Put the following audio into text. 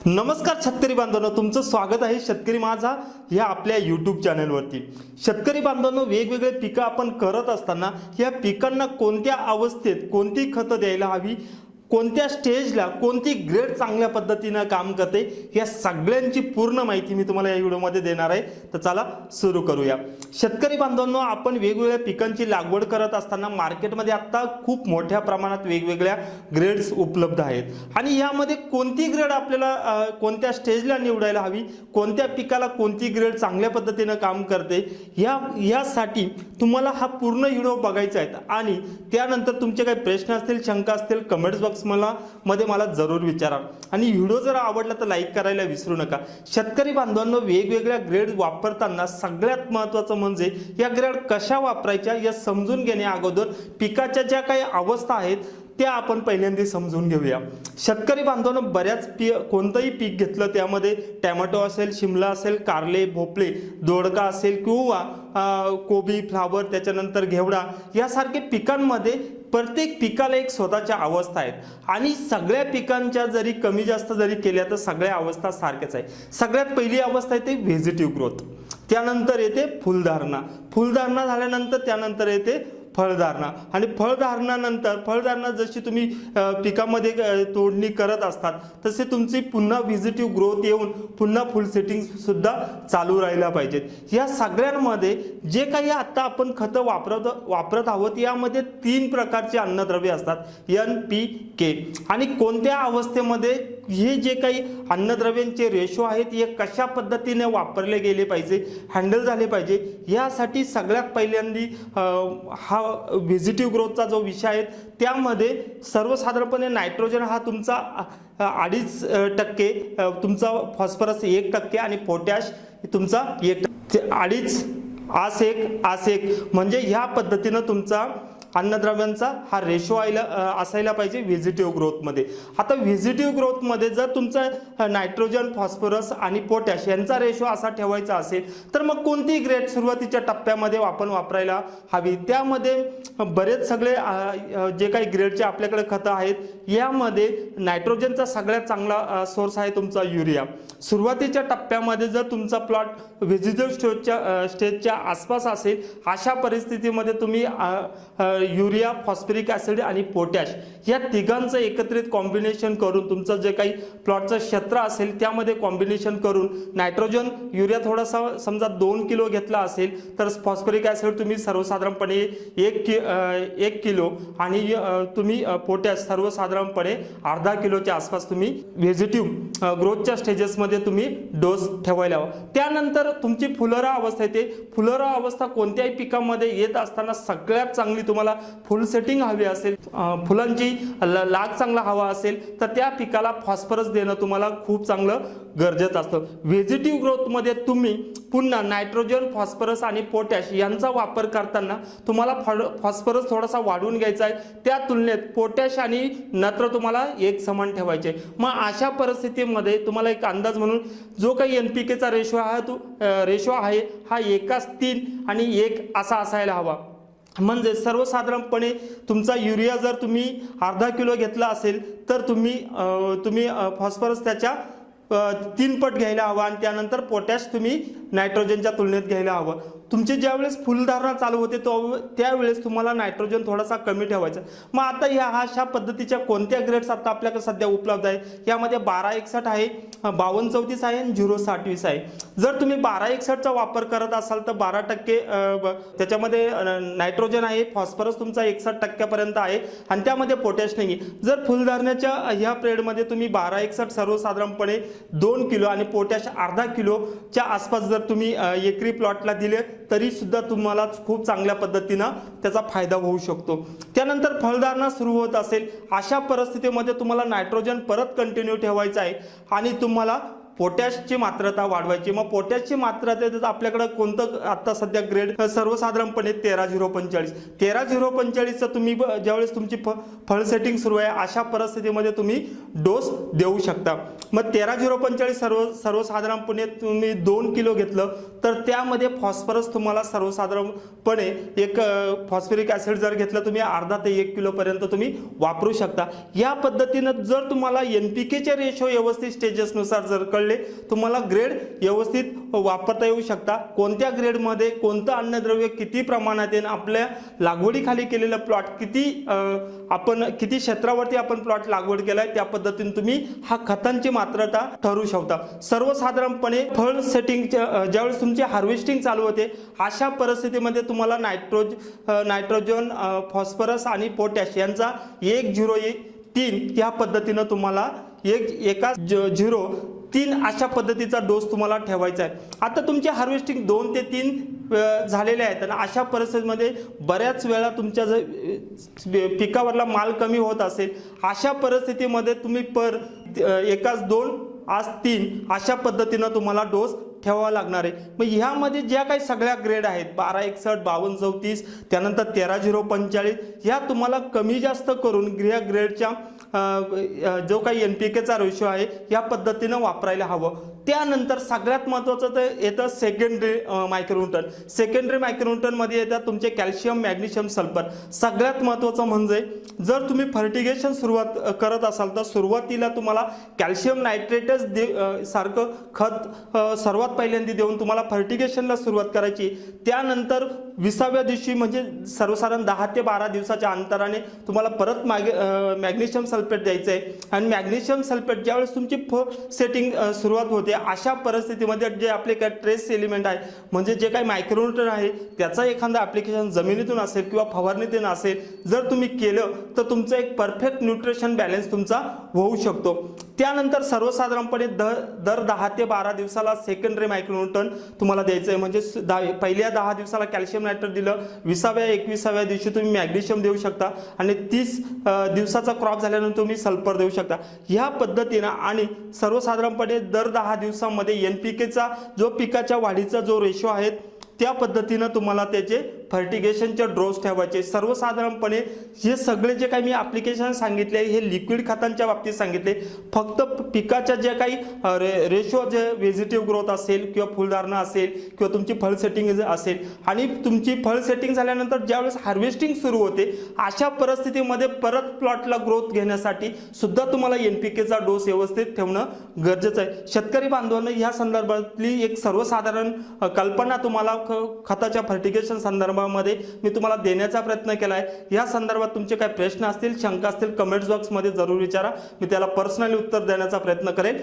नमस्कार शेतकरी बांधवांनो, तुमचं स्वागत आहे शेतकरी माझा या आपल्या YouTube चॅनलवरती। शेतकरी बांधवांनो, वेगवेगळे पिकं आपण करत असताना या पिकांना कोणत्या अवस्थेत कोणती खतं द्यायला हवी, कोणत्या स्टेजला कोणती ग्रेड चांगल्या पद्धतीने काम करते, या सगळ्यांची पूर्ण माहिती मी तुम्हाला या व्हिडिओमध्ये देणार आहे। तर चला सुरू करूया। शेतकरी बांधवांनो, आपण वेगवेगळ्या पिकांची लागवड करत असताना मार्केटमध्ये आता खूप मोठ्या प्रमाणात वेगवेगळ्या ग्रेड्स उपलब्ध आहेत आणि यामध्ये कोणती ग्रेड आपल्याला कोणत्या स्टेजला निवडायला हवी, कोणत्या पिकाला कोणती ग्रेड चांगल्या पद्धतीने काम करते, यासाठी तुम्हाला हा पूर्ण व्हिडिओ बघायचा आहे। आणि त्यानंतर तुमचे काही प्रश्न असतील, शंका असतील, कमेंट्स बॉक्स मला जरूर विचारा आणि व्हिडिओ जर आवडला तर लाईक करायला विसरू नका। शेतकरी बांधवांनो, वेगवेगळ्या ग्रेड वापरताना सगळ्यात महत्त्वाचं म्हणजे या ग्रेड कशा वापरायच्या या समजून घेण्या अगोदर पिकाच्या ज्या काही अवस्था आहेत त्या आपण पहिल्यांदा समजून घेऊया। शेतकरी बांधवांनो, बऱ्याच कोणतंही पीक घेतलं त्यामध्ये टोमॅटो असेल, शिमला असेल, कारले, भोपळे, दोडका असेल किंवा कोबी, फ्लावर, त्याच्यानंतर घेवडा यासारखे पिकांमध्ये प्रत्येक पिकाला एक स्वतःच्या अवस्था आहेत आणि सगळ्या पिकांच्या जरी कमी जास्त जरी केल्या तर सगळ्या अवस्था सारख्याच आहे। सगळ्यात पहिली अवस्था येते व्हेजिटेटिव्ह ग्रोथ, त्यानंतर येते फुलधारणा झाल्यानंतर त्यानंतर येते फळधारणा आणि फळधारणा जशी तुम्ही पिकामध्ये तोडणी करत असतात तसे तुमची पुन्हा व्हेजिटेटिव्ह ग्रोथ येऊन पुन्हा फुल सेटिंग सुद्धा चालू राहायला पाहिजेत। या सगळ्यांमध्ये जे काही आता आपण खतं वापरत आहोत यामध्ये 3 प्रकारचे अन्नद्रव्ये असतात, NPK, आणि कोणत्या अवस्थेमध्ये हे जे काही अन्नद्रव्यांचे रेशो आहेत हे कशा पद्धतीने वापरले गेले पाहिजे, हँडल झाले पाहिजे, यासाठी सगळ्यात पहिल्यांदी हा व्हेजिटेटिव्ह ग्रोथचा जो विषय आहे त्यामध्ये सर्वसाधारणपणे नायट्रोजन हा तुमचा 2.5%, तुमचा फॉस्फरस 1% आणि पोटॅश तुमचा 2.5 आस एक म्हणजे ह्या पद्धतीने तुमचा अन्नद्रव्यांचा हा रेशो असायला पाहिजे व्हेजिटेटिव्ह ग्रोथमध्ये। आता व्हेजिटेटिव्ह ग्रोथमध्ये जर तुमचा नायट्रोजन, फॉस्फरस आणि पोटॅश यांचा रेशो असा ठेवायचा असेल तर मग कोणती ग्रेड सुरुवातीच्या टप्प्यामध्ये आपण वापरायला हवी। त्यामध्ये बरेच सगळे जे काही ग्रेडचे आपल्याकडे खतं आहेत यामध्ये नायट्रोजनचा सगळ्यात चांगला सोर्स आहे तुमचा युरिया। सुरुवातीच्या टप्प्यामध्ये जर तुमचा प्लॉट व्हेजिटेटिव्ह स्टेजच्या आसपास असेल अशा परिस्थितीमध्ये तुम्ही युरिया, फॉस्फरिक ॲसिड आणि पोटॅश या तिघांचं एकत्रित कॉम्बिनेशन करून तुमचं जे काही प्लॉटचं क्षेत्र असेल त्यामध्ये कॉम्बिनेशन करून नायट्रोजन, युरिया थोडासा समजा 2 किलो घेतला असेल तर फॉस्फरिक ॲसिड तुम्ही सर्वसाधारणपणे 1 किलो आणि तुम्ही पोटॅश सर्वसाधारणपणे अर्धा किलोच्या आसपास तुम्ही व्हेजिटेटिव्ह ग्रोथच्या स्टेजेसमध्ये तुम्ही डोस ठेवायला हवा। त्यानंतर तुमची फुलोरा अवस्था येते। फुलोरा अवस्था कोणत्याही पिकामध्ये येत असताना सगळ्यात चांगली तुम्हाला फुल सेटिंग हवी असेल, फुलांची लाग चांगला हवा असेल तर त्या पिकाला फॉस्फरस देणं तुम्हाला खूप चांगलं गरजेचं असतं। व्हेजिटेटिव्ह ग्रोथमध्ये तुम्ही पुन्हा नायट्रोजन, फॉस्फरस आणि पोटॅश यांचा वापर करताना तुम्हाला फॉस्फरस थोडासा वाढवून घ्यायचा आहे, त्या तुलनेत पोटॅश आणि नत्र तुम्हाला एक समान ठेवायचे। मग अशा परिस्थितीमध्ये तुम्हाला एक अंदाज म्हणून जो काही NPKचा रेशो आहे हा 1:3 आणि 1 असा असायला हवा। म्हणजे सर्वसाधारणपणे तुमचा युरिया जर तुम्ही अर्धा किलो घेतला असेल तर तुम्ही फॉस्फरस त्याच्या 3 पट घ्यायला हवा आणि त्यानंतर पोटॅश तुम्ही नायट्रोजनच्या तुलनेत घ्यायला हवं। तुमची ज्यावेळेस फुलधारणा चालू होते त्यावेळेस तुम्हाला नायट्रोजन थोडासा कमी ठेवायचा। मग आता अशा पद्धतीच्या कोणत्या ग्रेड्स आता आपल्याकडे सध्या उपलब्ध आहे यामध्ये 1261 आहे, 5234 आहे आणि 027 आहे। जर तुम्ही 1261चा वापर करत असाल तर 12% त्याच्यामध्ये नायट्रोजन आहे, फॉस्फरस तुमचा 61% पर्यंत आहे आणि त्यामध्ये पोटॅश नाही। जर फुलधारण्याच्या ह्या पिरियडमध्ये तुम्ही 1261 सर्वसाधारणपणे 2 किलो आणि पोटॅश अर्धा किलोच्या आसपास जर तुम्ही एकरी प्लॉटला दिले तरी सुद्धा तुम्हाला खूप चांगल्या पद्धतीने त्याचा फायदा होऊ शकतो। त्यानंतर फळधारणा सुरू होत असेल अशा परिस्थितीमध्ये तुम्हाला नायट्रोजन परत कंटिन्यू ठेवायचं आहे आणि तुम्हाला पोटॅशची मात्रता वाढवायची। मग पोटॅशची मात्रता आपल्याकडे कोणतं आता सध्या ग्रेड सर्वसाधारणपणे 13-0-45 13-0-45चं तुम्ही ज्यावेळेस तुमची फळ सेटिंग सुरू आहे अशा परिस्थितीमध्ये तुम्ही डोस देऊ शकता। मग 13-0-45 सर्वसाधारणपणे तुम्ही 2 किलो घेतलं तर त्यामध्ये फॉस्फरस तुम्हाला सर्वसाधारणपणे एक फॉस्फरिक ॲसिड जर घेतलं तुम्ही अर्धा ते 1 किलो पर्यंत तुम्ही वापरू शकता। या पद्धतीनं जर तुम्हाला NPKचे रेशो व्यवस्थित स्टेजेसनुसार जर कळले तुम्हाला ग्रेड व्यवस्थित वापरता येऊ शकता। कोणत्या ग्रेडमध्ये कोणतं अन्नद्रव्य किती प्रमाणात आहे, आपल्या लागवडीखाली केलेला प्लॉट किती क्षेत्रावरती आपण प्लॉट लागवड केलाय त्या पद्धतीने तुम्ही हा खतांची मात्रता ठरवू शकता। सर्वसाधारणपणे फळ सेटिंग ज्यावेळेस तुमची हार्वेस्टिंग चालू होते अशा परिस्थितीमध्ये तुम्हाला नायट्रोजन फॉस्फरस आणि पोटॅश यांचा 1-0-3 या पद्धतीनं तुम्हाला 1-0-3 अशा पद्धतीचा डोस तुम्हाला ठेवायचा आहे। आता तुमची हार्वेस्टिंग 2 ते 3 झालेले आहेत आणि अशा परिस्थितीमध्ये बऱ्याच वेळा तुमच्या पिकावरला माल कमी होत असेल अशा परिस्थितीमध्ये तुम्ही एकाच 2 आज 3 अशा पद्धतीनं तुम्हाला डोस ठेवावा लागणार आहे। मग ह्यामध्ये ज्या काही सगळ्या ग्रेड आहेत 12-61, 52-34 त्यानंतर 13-0-45 ह्या तुम्हाला कमी जास्त करून ह्या ग्रेडच्या जो काही NPKचा रेशो आहे या पद्धतीनं वापरायला हवं। त्यानंतर सगळ्यात महत्त्वाचं तर येतं सेकंडरी मायक्रोन्यूट्रन। सेकंडरी मायक्रोन्यूट्रनमध्ये येतात तुमचे कॅल्शियम, मॅग्नेशियम, सल्फर। सगळ्यात महत्त्वाचं म्हणजे जर तुम्ही फर्टिगेशन सुरुवात करत असाल तर सुरुवातीला तुम्हाला कॅल्शियम नायट्रेटच सारखं खत सर्वात पहिल्यांदा देऊन तुम्हाला फर्टिगेशनला सुरुवात करायची। त्यानंतर 20व्या दिवशी म्हणजे सर्वसाधारण 10 ते 12 दिवसाच्या अंतराने तुम्हाला परत मॅग्नेशियम सल्फेट द्यायचं आहे आणि मॅग्नेशियम सल्फेट ज्यावेळेस तुमची सेटिंग सुरुवात होते अशा परिस्थितीमध्ये जे आपले काही ट्रेस एलिमेंट आहे म्हणजे जे काही मायक्रोन्यूट्रन आहे त्याचा एखादा ॲप्लिकेशन जमिनीतून असेल किंवा फवारणीतून असेल जर तुम्ही केलं तर तुमचं एक परफेक्ट न्यूट्रिशन बॅलन्स तुमचा होऊ शकतो। त्यानंतर सर्वसाधारणपणे दर 10 ते 12 दिवसाला सेकंडरी मायक्रोन्यूट्रन तुम्हाला द्यायचं आहे। म्हणजे पहिल्या 10 दिवसाला कॅल्शियम नायट्रेट दिलं, 20व्या-21व्या दिवशी तुम्ही मॅग्नेशियम देऊ शकता आणि 30 दिवसाचा क्रॉप झाल्यानंतर तुम्ही सल्फर देऊ शकता। ह्या पद्धतीनं आणि सर्वसाधारणपणे दर 10 दिवसांमध्ये NPKचा जो पिकाच्या वाढीचा जो रेशो आहे त्या पद्धतीनं तुम्हाला त्याचे फर्टिगेशनचे डोस ठेवायचे। सर्वसाधारणपणे हे सगळे जे काही मी ॲप्लिकेशन सांगितले हे लिक्विड खतांच्या बाबतीत सांगितले। फक्त पिकाच्या जे काही रेशो जे व्हेजिटेटिव्ह ग्रोथ असेल किंवा फुलधारणा असेल किंवा तुमची फळ सेटिंग असेल आणि तुमची फळ सेटिंग झाल्यानंतर ज्यावेळेस हार्वेस्टिंग सुरू होते अशा परिस्थितीमध्ये परत प्लॉटला ग्रोथ घेण्यासाठी सुद्धा तुम्हाला NPKचा डोस व्यवस्थित ठेवणं गरजेचं आहे। शेतकरी बांधवांना ह्या संदर्भातली एक सर्वसाधारण कल्पना तुम्हाला खताच्या फर्टिगेशन संदर्भामध्ये मी तुम्हाला देण्याचा प्रयत्न केला आहे। या संदर्भात तुमचे काही प्रश्न असतील, शंका असतील कमेंट्स बॉक्समध्ये जरूर विचारा, मी त्याला पर्सनली उत्तर देण्याचा प्रयत्न करेन।